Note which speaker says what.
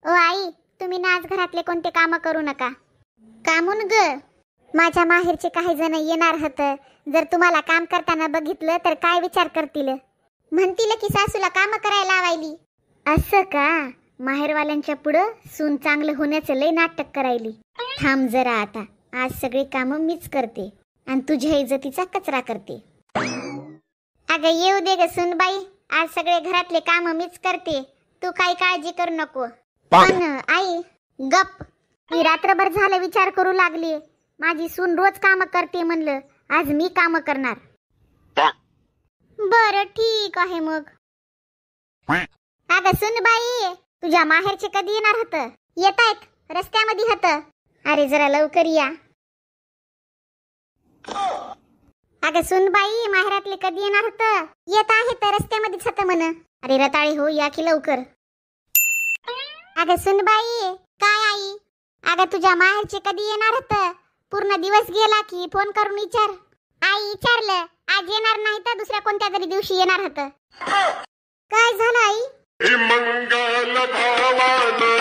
Speaker 1: ओ आई, तुम्ही ना आज घरातले कोणते काम करू नका. कामून ग, माझ्या माहेरचे काही जण येणार होत. जर तुम्हाला काम करताना बघितलं तर काय विचार करतील? म्हणतील की सासूला काम करायला लावायली. असं का? माहेरवाल्यांच्या पुढं सून चांगलं होण्याचं लय नाटक करायली. थांब जरा, आता आज सगळी कामं मीच करते आणि तुझ्या इज्जतीचा कचरा करते. अगं येऊ दे ग सुनबाई, आज सगळे घरातले काम मीच करते. तू काही काळजी करू नको. पण आई गप, मी रात्रभर झालं विचार करू लागली. माझी सून रोज काम करते म्हणलं, आज मी काम करणार. बरं ठीक आहे मग. अगं सुनबाई, तुझ्या माहेरचे कधी येणार होत? येत आहेत, रस्त्यामध्ये होत. अरे जरा लवकर या. अगं सुनबाई, माहेरातले कधी येणार होत? येत आहे तर रस्त्यामध्येच होत म्हण. अरे रताळी हो, या की लवकर. अगं सुनबाई. काय आई? अगं तुझ्या माहेरचे कधी येणार होत? पूर्ण दिवस गेला की फोन करून विचार. आई विचारलं, आज येणार नाही तर दुसऱ्या कोणत्या तरी दिवशी येणार होत. काय झालं आई? मंगल भावानं